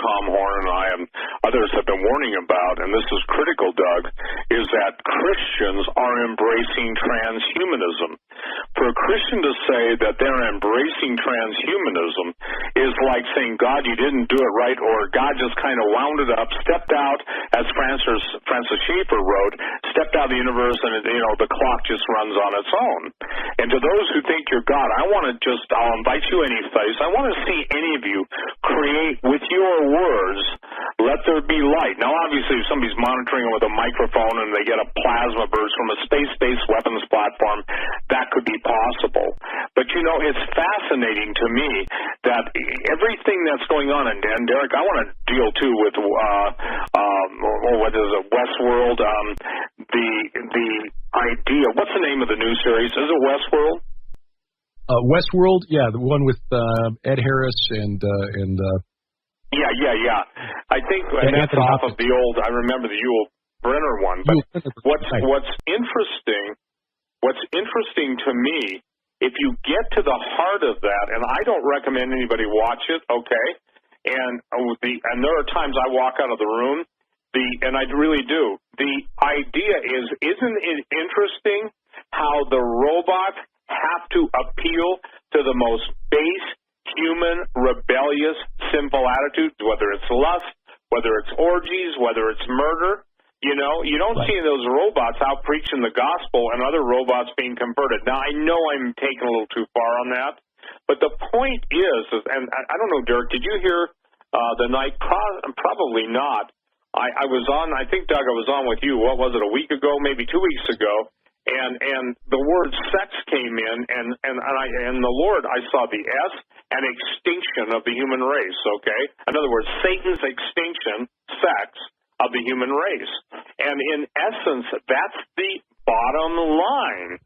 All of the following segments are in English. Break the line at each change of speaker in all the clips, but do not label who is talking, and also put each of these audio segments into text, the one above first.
Tom Horn and I and others have been warning about, and this is critical, Doug, is that Christians are embracing transhumanism. For a Christian to say that they're embracing transhumanism is like saying, God, you didn't do it right, or God just kind of wound it up, stepped out, as Francis Schaeffer wrote, stepped out of the universe, and the clock just runs on its own. And to those who think you're God, I'll invite you any place. I want to see any of you create with your words, let there be light. Now, obviously, if somebody's monitoring it with a microphone and they get a plasma burst from a space-based weapons platform, that could be possible. But, it's fascinating to me that everything that's going on, and Derek, I want to deal, too, with what is it, Westworld, the idea. What's the name of the new series? Is it Westworld?
Westworld, yeah, the one with Ed Harris and
Yeah. I think that's off of the old. I remember the Yul Brynner one. But what's interesting to me, if you get to the heart of that, and I don't recommend anybody watch it, okay? And there are times I walk out of the room, and I really do. The idea is, isn't it interesting how the robots have to appeal to the most base human, rebellious, sinful attitudes, whether it's lust, whether it's orgies, whether it's murder? You don't see those robots out preaching the gospel and other robots being converted. Now, I know I'm taking a little too far on that, but the point is, and I don't know, Derek, did you hear the night? Probably not. I was on, I think, Doug, I was on with you, what was it, a week ago, maybe 2 weeks ago, and the word sex came in, and the Lord, I saw the S, and extinction of the human race, okay? In other words, Satan's extinction, sex, of the human race. And in essence, that's the bottom line.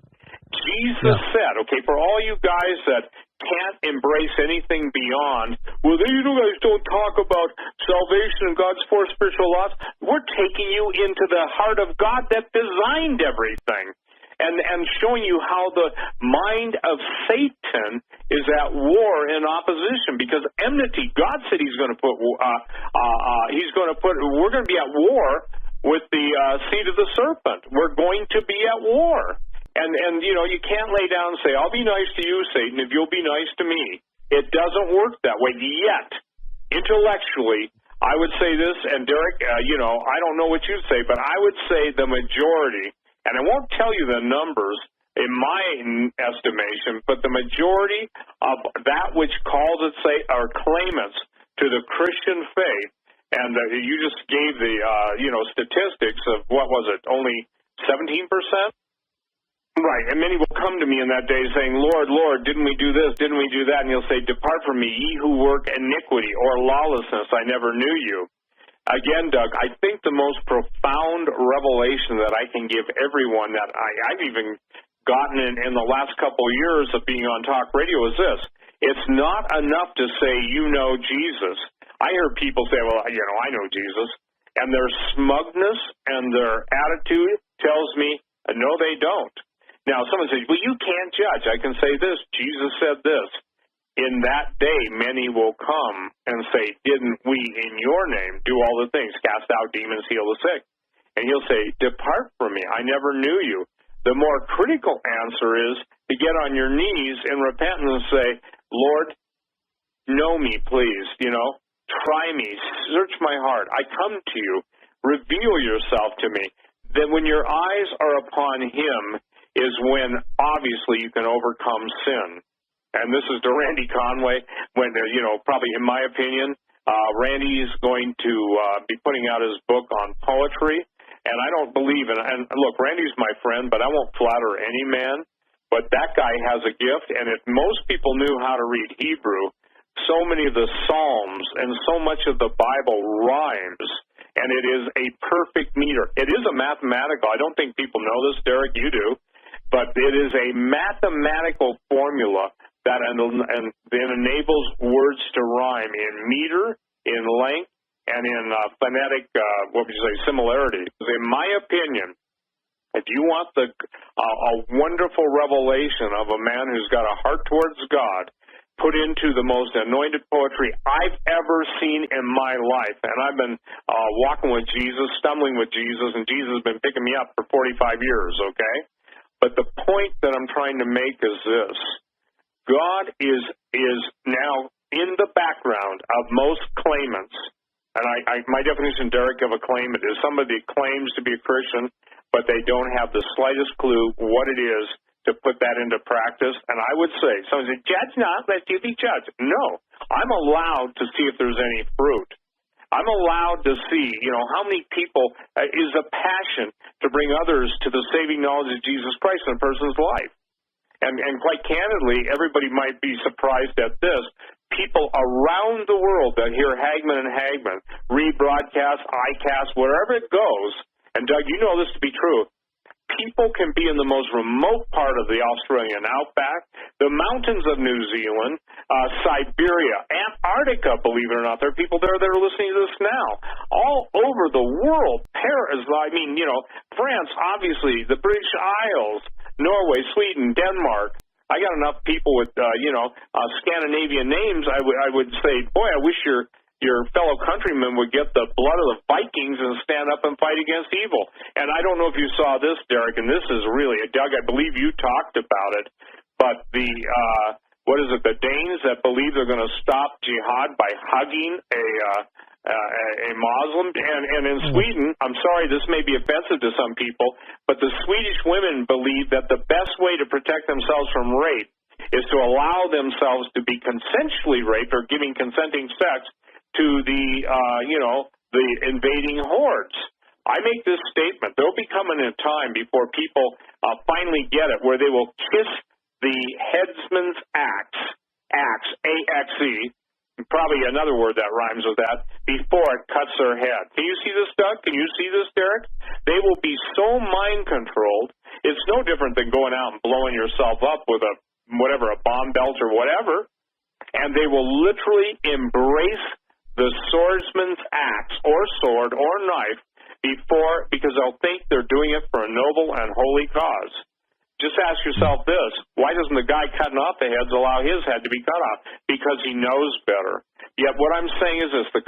Jesus said, okay, for all you guys that can't embrace anything beyond, well, you guys don't talk about salvation and God's four spiritual laws. We're taking you into the heart of God that designed everything. And showing you how the mind of Satan is at war in opposition, because enmity, God said we're going to be at war with the seed of the serpent. We're going to be at war. And you can't lay down and say, I'll be nice to you, Satan, if you'll be nice to me. It doesn't work that way. Yet, intellectually, I would say this, and Derek, I don't know what you'd say, but I would say the majority, and I won't tell you the numbers in my estimation, but the majority of that which calls itself are claimants to the Christian faith, and you just gave the statistics of, what was it, only 17%? Right, and many will come to me in that day saying, Lord, Lord, didn't we do this, didn't we do that? And he'll say, depart from me, ye who work iniquity or lawlessness, I never knew you. Again, Doug, I think the most profound revelation that I can give everyone that I've even gotten in the last couple of years of being on talk radio is this. It's not enough to say you know Jesus. I hear people say, well, I know Jesus. And their smugness and their attitude tells me, no, they don't. Now, someone says, well, you can't judge. I can say this. Jesus said this. In that day, many will come and say, didn't we in your name do all the things, cast out demons, heal the sick? And he'll say, depart from me, I never knew you. The more critical answer is to get on your knees in repentance and say, Lord, know me, please, try me, search my heart. I come to you, reveal yourself to me. Then when your eyes are upon him is when, obviously, you can overcome sin. And this is to Randy Conway, when, probably in my opinion, Randy's going to be putting out his book on poetry. And I don't believe in, and look, Randy's my friend, but I won't flatter any man. But that guy has a gift, and if most people knew how to read Hebrew, so many of the Psalms and so much of the Bible rhymes, and it is a perfect meter. It is a mathematical, I don't think people know this, Derek, you do, but it is a mathematical formula that enables words to rhyme in meter, in length, and in phonetic, similarity. In my opinion, if you want a wonderful revelation of a man who's got a heart towards God, put into the most anointed poetry I've ever seen in my life. And I've been walking with Jesus, stumbling with Jesus, and Jesus has been picking me up for 45 years, okay? But the point that I'm trying to make is this. God is now in the background of most claimants. And my definition, Derek, of a claimant is somebody that claims to be a Christian, but they don't have the slightest clue what it is to put that into practice. And I would say, someone said, judge not, lest you be judged. No, I'm allowed to see if there's any fruit. I'm allowed to see, how many people is a passion to bring others to the saving knowledge of Jesus Christ in a person's life. And quite candidly, everybody might be surprised at this. People around the world that hear Hagman and Hagman, rebroadcast, iCast, wherever it goes, and Doug, you know this to be true, people can be in the most remote part of the Australian outback, the mountains of New Zealand, Siberia, Antarctica, believe it or not. There are people there that are listening to this now. All over the world. Paris, France, obviously, the British Isles, Norway, Sweden, Denmark. I got enough people with, Scandinavian names. I would say, boy, I wish your fellow countrymen would get the blood of the Vikings and stand up and fight against evil. And I don't know if you saw this, Derek, and this is really, Doug, I believe you talked about it, but the Danes that believe they're going to stop jihad by hugging a Muslim, and in Sweden, I'm sorry, this may be offensive to some people, but the Swedish women believe that the best way to protect themselves from rape is to allow themselves to be consensually raped or giving consenting sex to the invading hordes. I make this statement. There will be coming a time before people finally get it, where they will kiss the headsman's axe, A-X-E, probably another word that rhymes with that, before it cuts their head. Can you see this, Doug? Can you see this, Derek? They will be so mind-controlled, it's no different than going out and blowing yourself up with a bomb belt or whatever, and they will literally embrace the swordsman's axe or sword or knife because they'll think they're doing it for a noble and holy cause. Just ask yourself this, why doesn't the guy cutting off the heads allow his head to be cut off? Because he knows better. Yet what I'm saying is this, the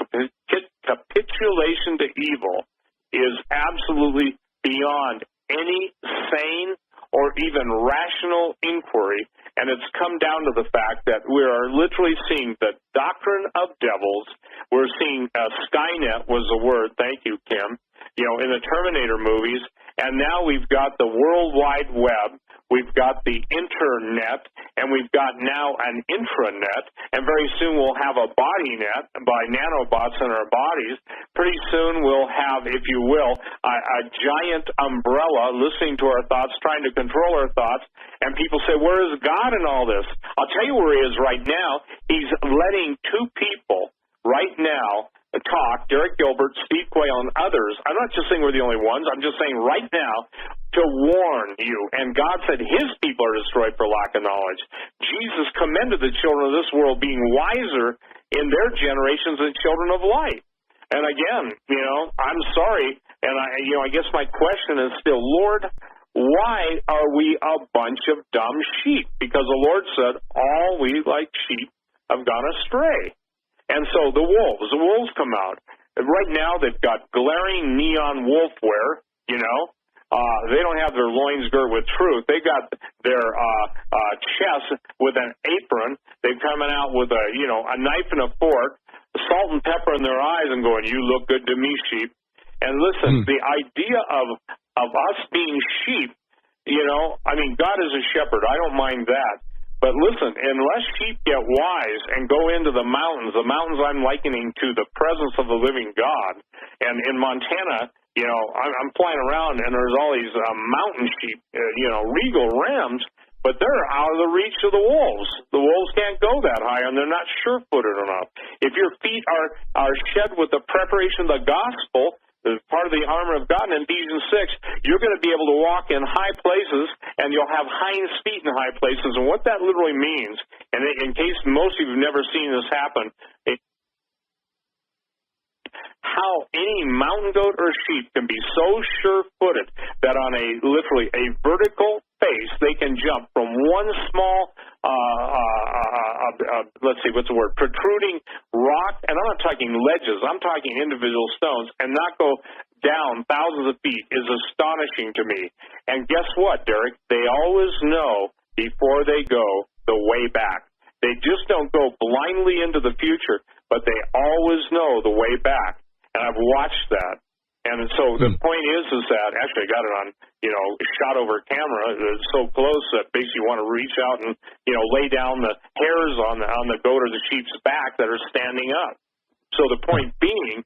capitulation to evil is absolutely beyond any sane or even rational inquiry, and it's come down to the fact that we are literally seeing the doctrine of devils. We're seeing Skynet was the word, thank you, Kim, in the Terminator movies, and now we've got the World Wide Web, we've got the Internet, and we've got now an intranet, and very soon we'll have a body net by nanobots in our bodies. Pretty soon we'll have, if you will, a giant umbrella listening to our thoughts, trying to control our thoughts, and people say, where is God in all this? I'll tell you where he is right now. He's letting two people right now talk, Derek Gilbert, Steve Quayle, and others. I'm not just saying we're the only ones. I'm just saying right now to warn you. And God said his people are destroyed for lack of knowledge. Jesus commended the children of this world being wiser in their generations than children of light. And again, I'm sorry, and I guess my question is still, Lord, why are we a bunch of dumb sheep? Because the Lord said, all we like sheep have gone astray. And so the wolves come out. And right now they've got glaring neon wolf wear, They don't have their loins girt with truth. They got their chest with an apron. They're coming out with a knife and a fork, salt and pepper in their eyes and going, you look good to me, sheep. And listen, the idea of us being sheep, God is a shepherd. I don't mind that. But listen, unless sheep get wise and go into the mountains I'm likening to the presence of the living God. And in Montana, I'm flying around and there's all these mountain sheep, regal rams, but they're out of the reach of the wolves. The wolves can't go that high and they're not sure-footed enough. If your feet are shed with the preparation of the gospel, as part of the armor of God in Ephesians 6, you're going to be able to walk in high places, and you'll have hinds feet in high places. And what that literally means, and in case most of you have never seen this happen, how any mountain goat or sheep can be so sure-footed that on literally a vertical face, they can jump from one small let's see, what's the word, protruding rock, and I'm not talking ledges, I'm talking individual stones, and not go down thousands of feet is astonishing to me. And guess what, Derek? They always know before they go the way back. They just don't go blindly into the future, but they always know the way back. And I've watched that. And so the point is that, actually I got it on, shot over camera. It's so close that basically you want to reach out and, lay down the hairs on the goat or the sheep's back that are standing up. So the point being